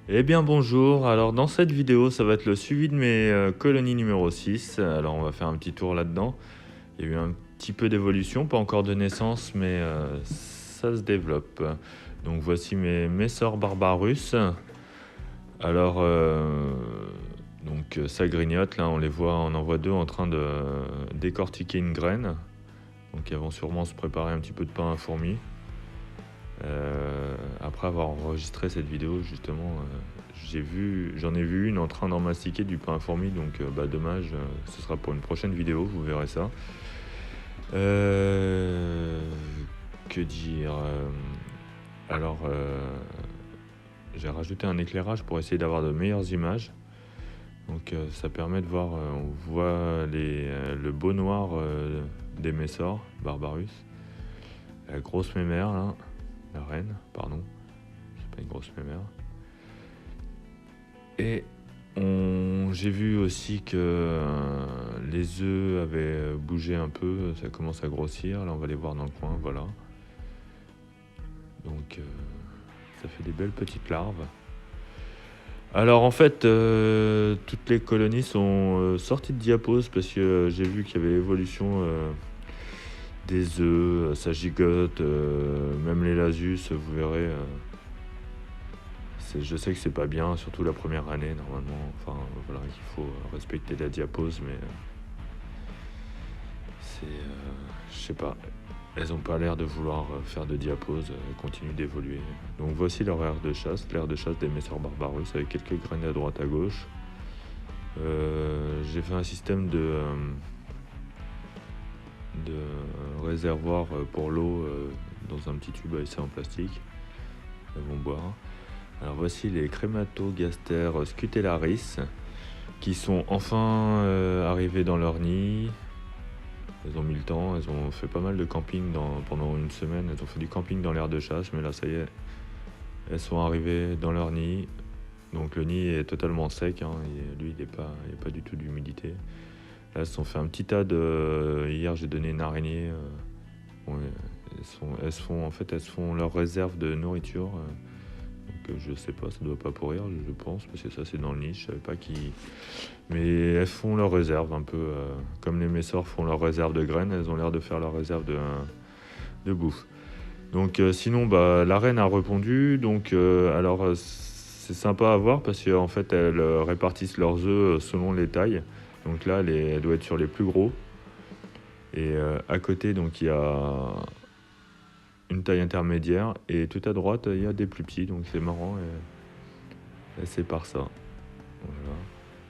Eh bien bonjour, alors dans cette vidéo ça va être le suivi de mes colonies numéro 6. Alors on va faire un petit tour là-dedans. Il y a eu un petit peu d'évolution, pas encore de naissance mais ça se développe. Donc voici mes Messor Barbarus. Alors ça grignote, là on en voit deux en train de décortiquer une graine. Donc ils vont sûrement se préparer un petit peu de pain à fourmis. Après avoir enregistré cette vidéo justement, j'en ai vu une en train d'en mastiquer du pain à fourmis, donc dommage, ce sera pour une prochaine vidéo, vous verrez ça. Que dire Alors j'ai rajouté un éclairage pour essayer d'avoir de meilleures images. Donc ça permet de voir, on voit le beau noir des Messor Barbarus. La grosse mémère là. La reine, pardon, c'est pas une grosse mémère. Et j'ai vu aussi que les œufs avaient bougé un peu, ça commence à grossir. Là, on va les voir dans le coin, voilà. Donc, ça fait des belles petites larves. Alors, en fait, toutes les colonies sont sorties de diapause parce que j'ai vu qu'il y avait évolution des œufs, ça gigote, même les lasus, vous verrez. Je sais que c'est pas bien, surtout la première année normalement. Enfin voilà, il faut respecter la diapause, mais je sais pas. Elles ont pas l'air de vouloir faire de diapause, elles continuent d'évoluer. Donc voici leur aire de chasse, l'aire de chasse des Messor Barbarus avec quelques graines à droite à gauche. J'ai fait un système de réservoir pour l'eau dans un petit tube à essai en plastique. Elles vont boire. Alors voici les Crématogaster scutellaris qui sont enfin arrivés dans leur nid. Elles ont mis le temps, elles ont fait pas mal de camping pendant une semaine. Elles ont fait du camping dans l'aire de chasse, mais là ça y est, elles sont arrivées dans leur nid. Donc le nid est totalement sec, hein, et lui il n'y a pas du tout d'humidité. Là elles se sont fait un petit tas de... Hier j'ai donné une araignée. Bon, elles se font leur réserve de nourriture. Donc je sais pas, ça doit pas pourrir, je pense, parce que ça c'est dans le nid, je savais pas qui. Mais elles font leur réserve un peu, comme les Messor font leur réserve de graines, elles ont l'air de faire leur réserve de bouffe. Donc sinon, la reine a répondu, donc c'est sympa à voir parce qu'en fait elles répartissent leurs œufs selon les tailles. Donc là, elle doit être sur les plus gros. Et à côté, donc il y a une taille intermédiaire, et tout à droite il y a des plus petits, donc c'est marrant, et c'est par ça. Voilà.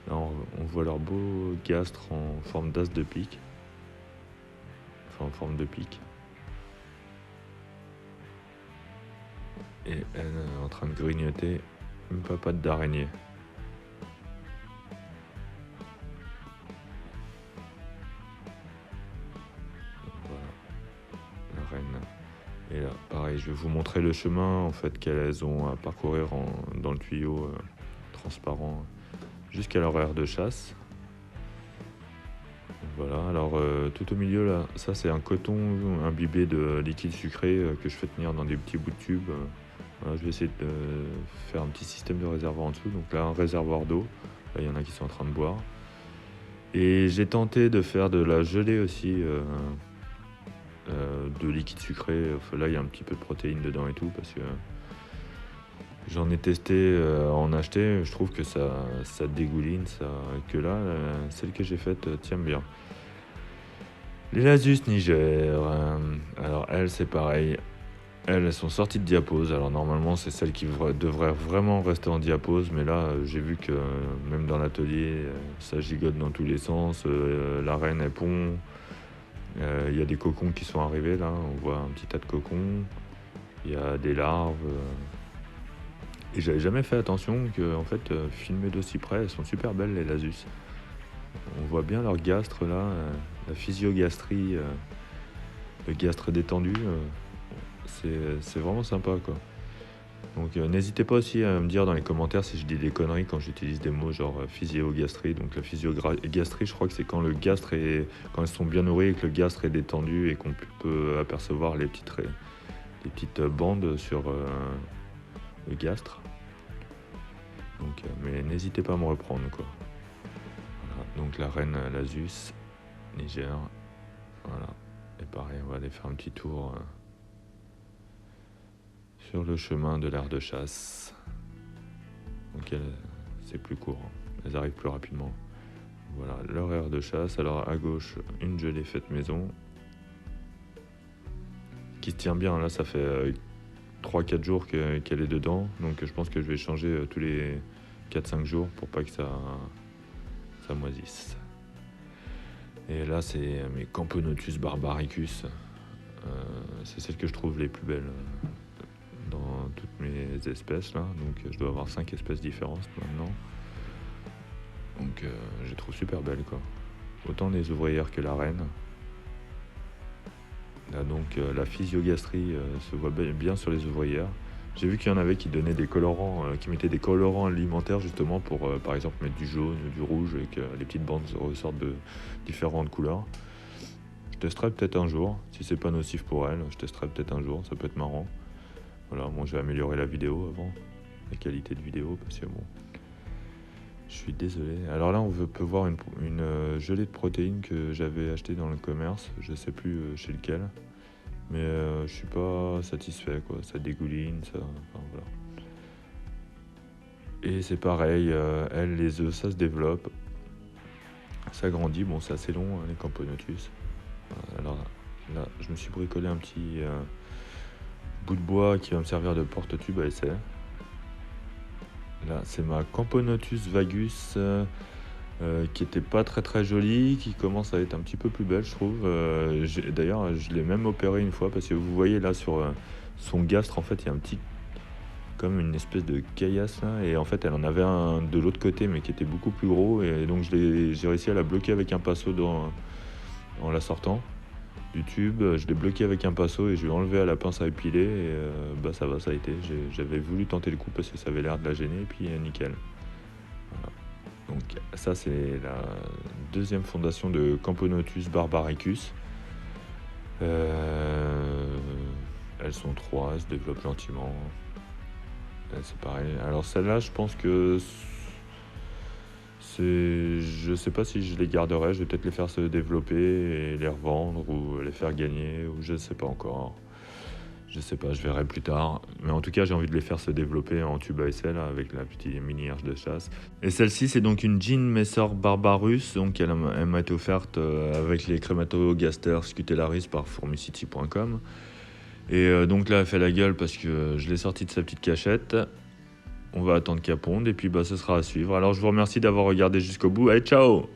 Là on voit leur beau gastre en forme d'as de pique, enfin en forme de pique, et elle est en train de grignoter une papate d'araignée. Voilà, la reine. Et là, pareil, je vais vous montrer le chemin en fait qu'elles ont à parcourir dans le tuyau transparent jusqu'à leur aire de chasse. Voilà, alors tout au milieu là, ça c'est un coton imbibé de liquide sucré que je fais tenir dans des petits bouts de tube. Voilà, je vais essayer de faire un petit système de réservoir en dessous. Donc là, un réservoir d'eau, là il y en a qui sont en train de boire. Et j'ai tenté de faire de la gelée aussi. De liquide sucré, enfin, là il y a un petit peu de protéines dedans et tout parce que j'en ai testé à en acheter, je trouve que ça dégouline, que là celle que j'ai faite tient bien. Les Lasus Niger, alors elles c'est pareil, elles sont sorties de diapause, alors normalement c'est celles qui devraient vraiment rester en diapause, mais là j'ai vu que même dans l'atelier ça gigote dans tous les sens, la reine elle pond. Il y a des cocons qui sont arrivés là, on voit un petit tas de cocons, il y a des larves, et j'avais jamais fait attention que en fait filmées d'aussi près, elles sont super belles les Lasus. On voit bien leur gastre là, la physiogastrie, le gastre détendu, c'est vraiment sympa quoi. Donc n'hésitez pas aussi à me dire dans les commentaires si je dis des conneries quand j'utilise des mots genre physiogastrie. Donc la physiogastrie, je crois que c'est quand quand elles sont bien nourries et que le gastre est détendu et qu'on peut apercevoir les petites bandes sur le gastre. Donc, mais n'hésitez pas à me reprendre, quoi. Voilà. Donc la reine Lasus, Niger. Voilà. Et pareil, on va aller faire un petit tour sur le chemin de l'aire de chasse. Donc c'est plus court, elles arrivent plus rapidement. Voilà, leur aire de chasse. Alors à gauche, une gelée faite maison. Qui se tient bien, là ça fait 3-4 jours qu'elle est dedans. Donc je pense que je vais changer tous les 4-5 jours pour pas que ça moisisse. Et là c'est mes Camponotus barbaricus. C'est celles que je trouve les plus belles dans toutes mes espèces là. Donc je dois avoir 5 espèces différentes maintenant. Donc je les trouve super belles, quoi. Autant les ouvrières que la reine. Là donc la physiogastrie se voit bien sur les ouvrières. J'ai vu qu'il y en avait qui donnaient des colorants, qui mettaient des colorants alimentaires justement pour par exemple mettre du jaune ou du rouge et que les petites bandes ressortent de différentes couleurs. Je testerai peut-être un jour, si c'est pas nocif pour elles, je testerai peut-être un jour, ça peut être marrant. Voilà, moi j'ai amélioré la vidéo avant, la qualité de vidéo, parce que bon, je suis désolé. Alors là on peut voir une gelée de protéines que j'avais acheté dans le commerce, je sais plus chez lequel, mais je suis pas satisfait, quoi, ça dégouline, ça, enfin voilà. Et c'est pareil, elles, les œufs, ça se développe, ça grandit, bon c'est assez long, hein, les Camponotus. Alors là, je me suis bricolé un petit bout de bois qui va me servir de porte-tube à essai. Là, c'est ma Camponotus vagus qui était pas très jolie, qui commence à être un petit peu plus belle, je trouve. D'ailleurs, je l'ai même opéré une fois parce que vous voyez là sur son gastre, en fait, il y a un petit, comme une espèce de caillasse là, et en fait, elle en avait un de l'autre côté, mais qui était beaucoup plus gros, et donc j'ai réussi à la bloquer avec un pinceau en la sortant du tube. Je l'ai bloqué avec un pinceau et je l'ai enlevé à la pince à épiler, et ça va, ça a été. J'avais voulu tenter le coup parce que ça avait l'air de la gêner, et puis nickel. Voilà. Donc ça c'est la deuxième fondation de Camponotus barbaricus. Elles sont 3, elles se développent gentiment. C'est pareil. Alors celle-là, je pense que je sais pas si je les garderai. Je vais peut-être les faire se développer et les revendre ou les faire gagner, ou je sais pas encore. Je sais pas, je verrai plus tard. Mais en tout cas, j'ai envie de les faire se développer en tube à essai là, avec la petite mini herche de chasse. Et celle-ci, c'est donc une Jean Messor Barbarus. Donc elle m'a été offerte avec les Crématogaster scutellaris par fourmicity.com. Et donc là, elle fait la gueule parce que je l'ai sortie de sa petite cachette. On va attendre qu'elle ponde et puis ce sera à suivre. Alors je vous remercie d'avoir regardé jusqu'au bout. Allez, ciao!